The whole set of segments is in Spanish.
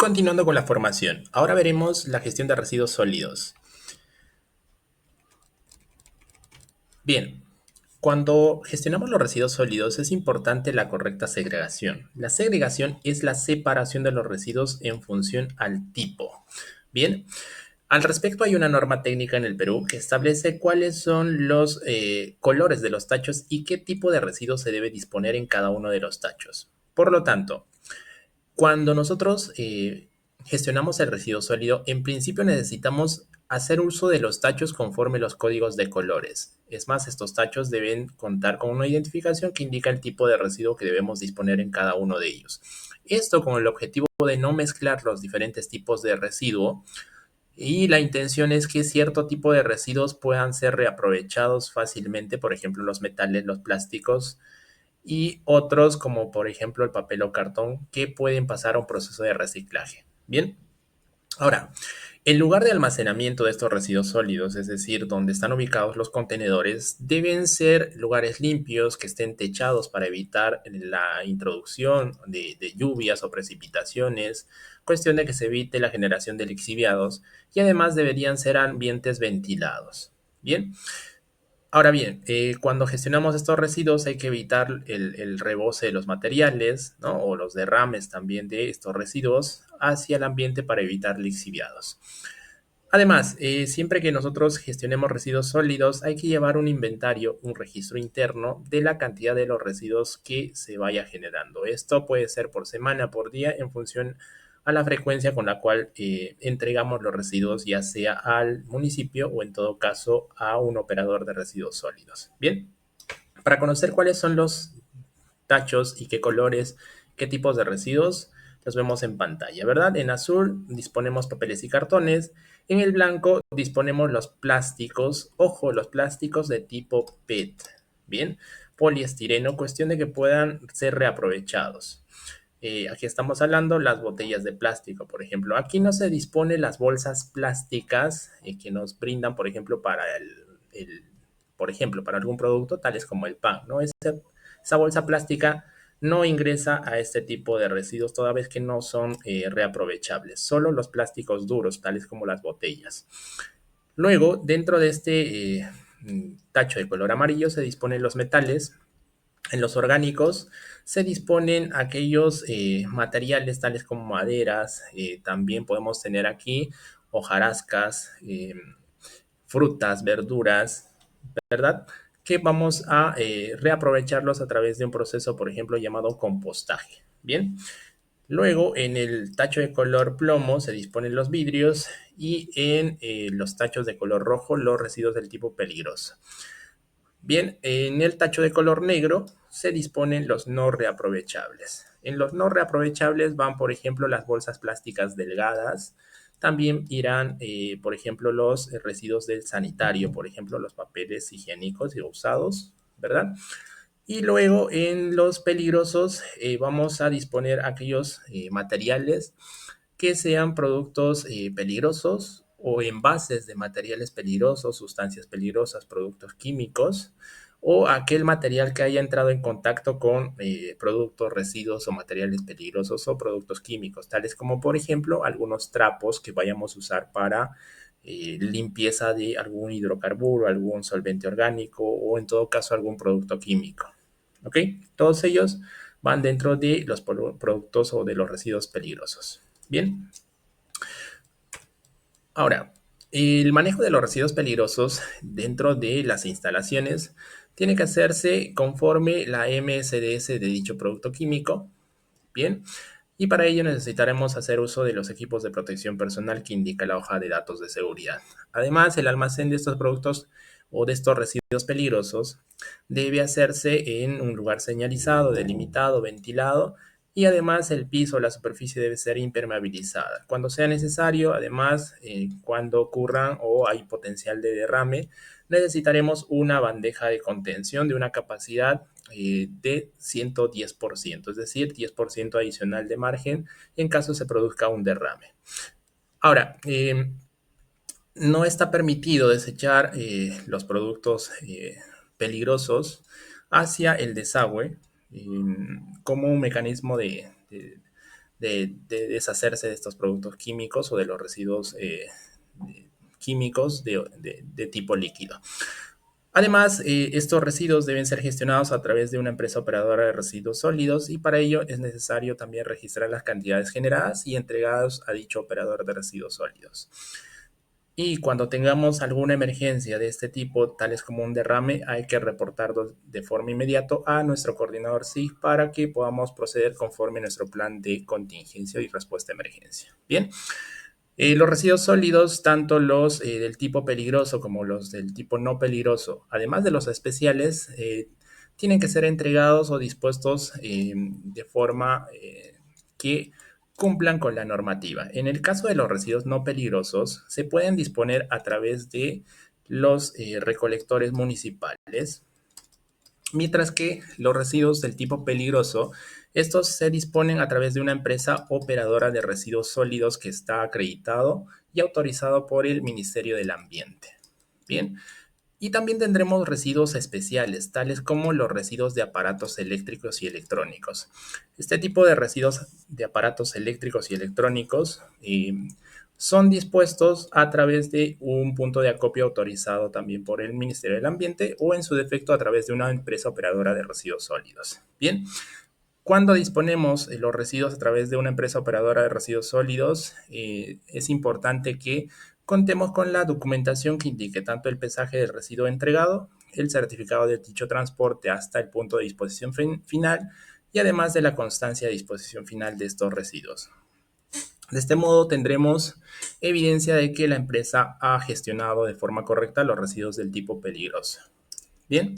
Continuando con la formación, ahora veremos la gestión de residuos sólidos. Bien, cuando gestionamos los residuos sólidos es importante la correcta segregación. La segregación es la separación de los residuos en función al tipo. Bien, al respecto hay una norma técnica en el Perú que establece cuáles son los colores de los tachos y qué tipo de residuos se debe disponer en cada uno de los tachos. Por lo tanto, cuando nosotros gestionamos el residuo sólido, en principio necesitamos hacer uso de los tachos conforme los códigos de colores. Es más, estos tachos deben contar con una identificación que indica el tipo de residuo que debemos disponer en cada uno de ellos. Esto con el objetivo de no mezclar los diferentes tipos de residuo y la intención es que cierto tipo de residuos puedan ser reaprovechados fácilmente, por ejemplo, los metales, los plásticos, y otros como por ejemplo el papel o cartón que pueden pasar a un proceso de reciclaje. Bien, ahora, el lugar de almacenamiento de estos residuos sólidos, es decir, donde están ubicados los contenedores, deben ser lugares limpios que estén techados para evitar la introducción de lluvias o precipitaciones, cuestión de que se evite la generación de lixiviados y además deberían ser ambientes ventilados. Bien, ahora bien, cuando gestionamos estos residuos hay que evitar el rebose de los materiales, ¿no? O los derrames también de estos residuos hacia el ambiente para evitar lixiviados. Además, siempre que nosotros gestionemos residuos sólidos, hay que llevar un inventario, un registro interno de la cantidad de los residuos que se vaya generando. Esto puede ser por semana, por día, en función a la frecuencia con la cual entregamos los residuos, ya sea al municipio o en todo caso a un operador de residuos sólidos. Bien, para conocer cuáles son los tachos y qué colores, qué tipos de residuos, los vemos en pantalla, ¿verdad? En azul disponemos papeles y cartones, en el blanco disponemos los plásticos, ojo, los plásticos de tipo PET, ¿bien? Poliestireno, cuestión de que puedan ser reaprovechados. Aquí estamos hablando las botellas de plástico, por ejemplo. Aquí no se dispone las bolsas plásticas que nos brindan, por ejemplo, para por ejemplo, para algún producto, tales como el pan, ¿no? Esa bolsa plástica no ingresa a este tipo de residuos toda vez que no son reaprovechables. Solo los plásticos duros, tales como las botellas. Luego, dentro de este tacho de color amarillo se disponen los metales. En los orgánicos se disponen aquellos materiales tales como maderas, también podemos tener aquí hojarascas, frutas, verduras, ¿verdad? Que vamos a reaprovecharlos a través de un proceso, por ejemplo, llamado compostaje. Bien, luego en el tacho de color plomo se disponen los vidrios y en los tachos de color rojo los residuos del tipo peligroso. Bien, en el tacho de color negro se disponen los no reaprovechables. En los no reaprovechables van, por ejemplo, las bolsas plásticas delgadas. También irán, por ejemplo, los residuos del sanitario, por ejemplo, los papeles higiénicos y usados, ¿verdad? Y luego en los peligrosos vamos a disponer aquellos materiales que sean productos peligrosos o envases de materiales peligrosos, sustancias peligrosas, productos químicos, o aquel material que haya entrado en contacto con productos, residuos o materiales peligrosos o productos químicos, tales como por ejemplo algunos trapos que vayamos a usar para limpieza de algún hidrocarburo, algún solvente orgánico o en todo caso algún producto químico. ¿Ok? Todos ellos van dentro de los productos o de los residuos peligrosos. Bien, ahora, el manejo de los residuos peligrosos dentro de las instalaciones tiene que hacerse conforme la MSDS de dicho producto químico. Bien, y para ello necesitaremos hacer uso de los equipos de protección personal que indica la hoja de datos de seguridad. Además, el almacén de estos productos o de estos residuos peligrosos debe hacerse en un lugar señalizado, delimitado, ventilado y además el piso o la superficie debe ser impermeabilizada. Cuando sea necesario, además, cuando ocurran o hay potencial de derrame, necesitaremos una bandeja de contención de una capacidad de 110%, es decir, 10% adicional de margen en caso se produzca un derrame. Ahora, no está permitido desechar los productos peligrosos hacia el desagüe como un mecanismo de deshacerse de estos productos químicos o de los residuos químicos de tipo líquido. Además, estos residuos deben ser gestionados a través de una empresa operadora de residuos sólidos y para ello es necesario también registrar las cantidades generadas y entregadas a dicho operador de residuos sólidos. Y cuando tengamos alguna emergencia de este tipo, tales como un derrame, hay que reportarlo de forma inmediata a nuestro coordinador SIG para que podamos proceder conforme a nuestro plan de contingencia y respuesta a emergencia. Bien, los residuos sólidos, tanto los del tipo peligroso como los del tipo no peligroso, además de los especiales, tienen que ser entregados o dispuestos de forma que cumplan con la normativa. En el caso de los residuos no peligrosos, se pueden disponer a través de los recolectores municipales, mientras que los residuos del tipo peligroso, estos se disponen a través de una empresa operadora de residuos sólidos que está acreditado y autorizado por el Ministerio del Ambiente. Bien, y también tendremos residuos especiales, tales como los residuos de aparatos eléctricos y electrónicos. Este tipo de residuos de aparatos eléctricos y electrónicos son dispuestos a través de un punto de acopio autorizado también por el Ministerio del Ambiente o en su defecto a través de una empresa operadora de residuos sólidos. Bien, cuando disponemos los residuos a través de una empresa operadora de residuos sólidos, es importante que contemos con la documentación que indique tanto el pesaje del residuo entregado, el certificado de dicho transporte hasta el punto de disposición final y además de la constancia de disposición final de estos residuos. De este modo tendremos evidencia de que la empresa ha gestionado de forma correcta los residuos del tipo peligroso. Bien,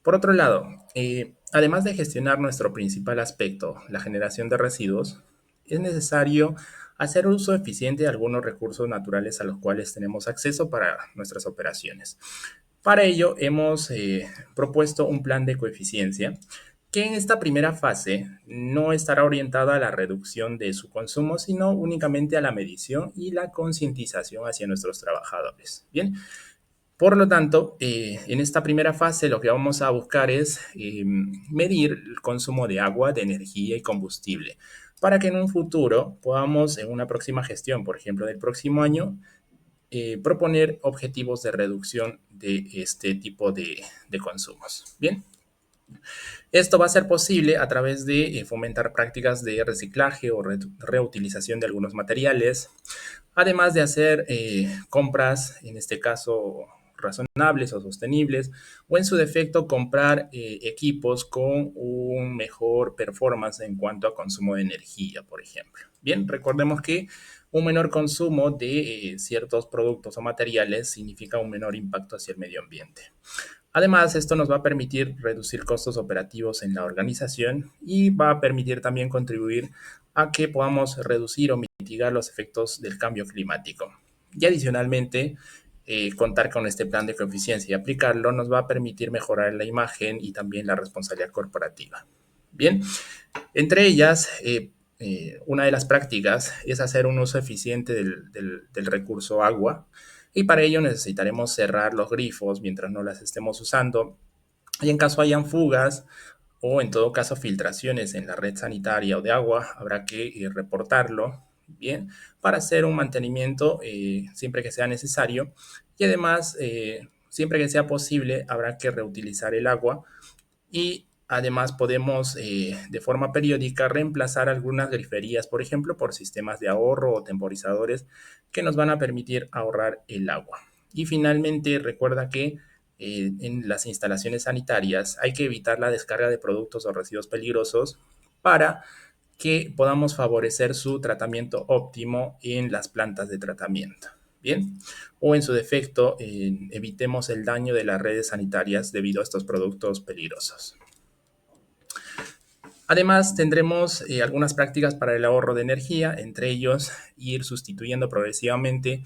por otro lado, además de gestionar nuestro principal aspecto, la generación de residuos, es necesario hacer uso eficiente de algunos recursos naturales a los cuales tenemos acceso para nuestras operaciones. Para ello, hemos propuesto un plan de coeficiencia que en esta primera fase no estará orientada a la reducción de su consumo, sino únicamente a la medición y la concientización hacia nuestros trabajadores. Bien, por lo tanto, en esta primera fase lo que vamos a buscar es medir el consumo de agua, de energía y combustible, para que en un futuro podamos, en una próxima gestión, por ejemplo, del próximo año, proponer objetivos de reducción de este tipo de consumos. Bien, esto va a ser posible a través de fomentar prácticas de reciclaje o reutilización de algunos materiales, además de hacer compras, en este caso razonables o sostenibles, o en su defecto comprar equipos con un mejor performance en cuanto a consumo de energía, por ejemplo. Bien, recordemos que un menor consumo de ciertos productos o materiales significa un menor impacto hacia el medio ambiente. Además, esto nos va a permitir reducir costos operativos en la organización y va a permitir también contribuir a que podamos reducir o mitigar los efectos del cambio climático. Y adicionalmente, contar con este plan de coeficiencia y aplicarlo nos va a permitir mejorar la imagen y también la responsabilidad corporativa. Bien, entre ellas, una de las prácticas es hacer un uso eficiente del recurso agua y para ello necesitaremos cerrar los grifos mientras no las estemos usando y en caso hayan fugas o en todo caso filtraciones en la red sanitaria o de agua, habrá que reportarlo, bien, para hacer un mantenimiento siempre que sea necesario y además, siempre que sea posible, habrá que reutilizar el agua y además podemos de forma periódica reemplazar algunas griferías, por ejemplo, por sistemas de ahorro o temporizadores que nos van a permitir ahorrar el agua. Y finalmente, recuerda que en las instalaciones sanitarias hay que evitar la descarga de productos o residuos peligrosos para que podamos favorecer su tratamiento óptimo en las plantas de tratamiento. Bien, o en su defecto, evitemos el daño de las redes sanitarias debido a estos productos peligrosos. Además, tendremos algunas prácticas para el ahorro de energía, entre ellos ir sustituyendo progresivamente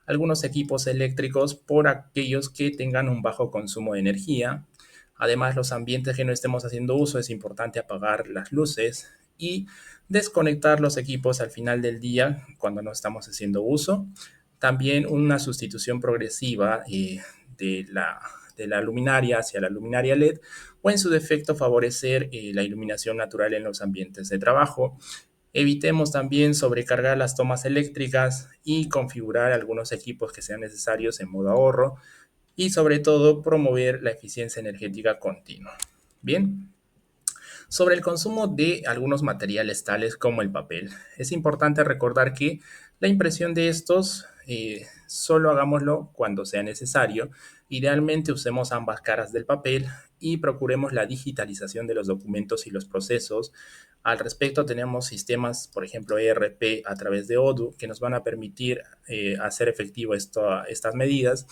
algunos equipos eléctricos por aquellos que tengan un bajo consumo de energía. Además, los ambientes que no estemos haciendo uso es importante apagar las luces y desconectar los equipos al final del día cuando no estamos haciendo uso. También una sustitución progresiva de la luminaria hacia la luminaria LED o en su defecto favorecer la iluminación natural en los ambientes de trabajo. Evitemos también sobrecargar las tomas eléctricas y configurar algunos equipos que sean necesarios en modo ahorro y sobre todo promover la eficiencia energética continua. Bien, sobre el consumo de algunos materiales tales como el papel, es importante recordar que la impresión de estos solo hagámoslo cuando sea necesario. Idealmente usemos ambas caras del papel y procuremos la digitalización de los documentos y los procesos. Al respecto, tenemos sistemas, por ejemplo, ERP a través de Odoo, que nos van a permitir hacer efectivo estas medidas.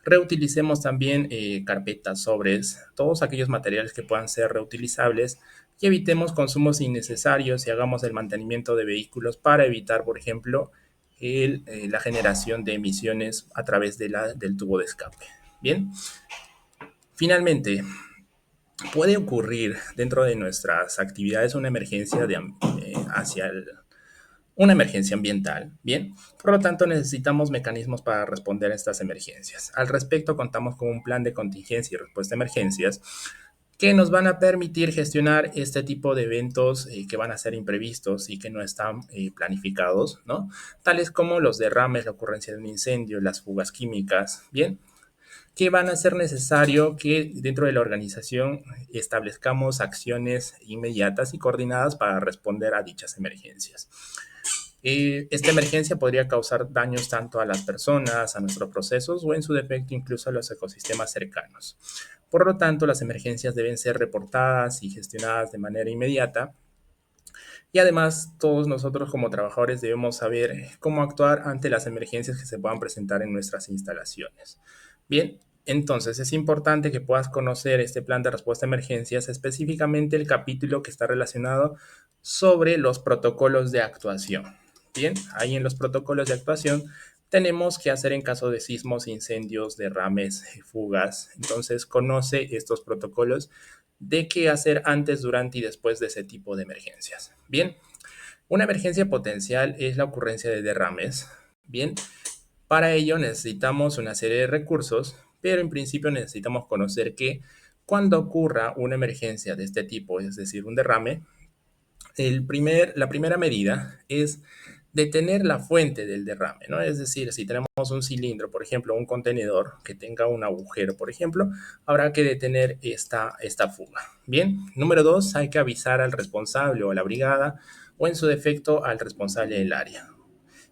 Reutilicemos también carpetas, sobres, todos aquellos materiales que puedan ser reutilizables y evitemos consumos innecesarios y hagamos el mantenimiento de vehículos para evitar, por ejemplo, la generación de emisiones a través del tubo de escape. Bien, finalmente, puede ocurrir dentro de nuestras actividades una emergencia una emergencia ambiental, ¿bien? Por lo tanto, necesitamos mecanismos para responder a estas emergencias. Al respecto, contamos con un plan de contingencia y respuesta a emergencias que nos van a permitir gestionar este tipo de eventos que van a ser imprevistos y que no están planificados, ¿no? Tales como los derrames, la ocurrencia de un incendio, las fugas químicas, ¿bien? Que van a ser necesario que dentro de la organización establezcamos acciones inmediatas y coordinadas para responder a dichas emergencias. Esta emergencia podría causar daños tanto a las personas, a nuestros procesos o en su defecto incluso a los ecosistemas cercanos. Por lo tanto, las emergencias deben ser reportadas y gestionadas de manera inmediata. Y además, todos nosotros como trabajadores debemos saber cómo actuar ante las emergencias que se puedan presentar en nuestras instalaciones. Bien, entonces es importante que puedas conocer este plan de respuesta a emergencias, específicamente el capítulo que está relacionado sobre los protocolos de actuación. Bien, ahí en los protocolos de actuación tenemos que hacer en caso de sismos, incendios, derrames, fugas. Entonces, conoce estos protocolos de qué hacer antes, durante y después de ese tipo de emergencias. Bien, una emergencia potencial es la ocurrencia de derrames. Bien, para ello necesitamos una serie de recursos, pero en principio necesitamos conocer que cuando ocurra una emergencia de este tipo, es decir, un derrame, la primera medida es detener la fuente del derrame, ¿no? Es decir, si tenemos un cilindro, por ejemplo, un contenedor que tenga un agujero, por ejemplo, habrá que detener esta fuga. Bien, número dos, hay que avisar al responsable o a la brigada o en su defecto al responsable del área.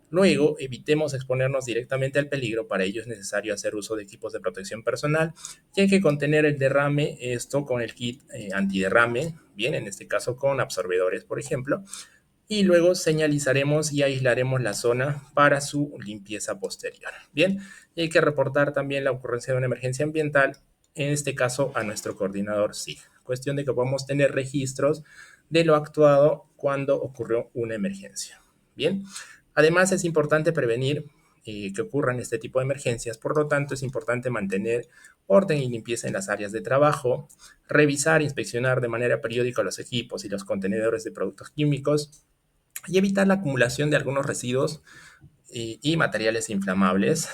Luego, evitemos exponernos directamente al peligro. Para ello es necesario hacer uso de equipos de protección personal y hay que contener el derrame, esto con el kit antiderrame, bien, en este caso con absorbedores, por ejemplo, y luego señalizaremos y aislaremos la zona para su limpieza posterior. Bien, y hay que reportar también la ocurrencia de una emergencia ambiental, en este caso a nuestro coordinador SIG. Cuestión de que podamos tener registros de lo actuado cuando ocurrió una emergencia. Bien, además es importante prevenir que ocurran este tipo de emergencias, por lo tanto es importante mantener orden y limpieza en las áreas de trabajo, revisar e inspeccionar de manera periódica los equipos y los contenedores de productos químicos, y evitar la acumulación de algunos residuos y materiales inflamables.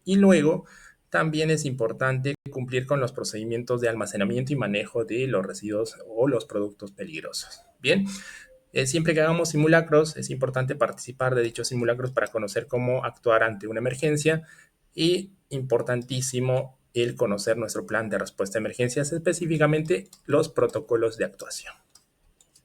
Y luego también es importante cumplir con los procedimientos de almacenamiento y manejo de los residuos o los productos peligrosos. Bien, siempre que hagamos simulacros es importante participar de dichos simulacros para conocer cómo actuar ante una emergencia y importantísimo el conocer nuestro plan de respuesta a emergencias, específicamente los protocolos de actuación.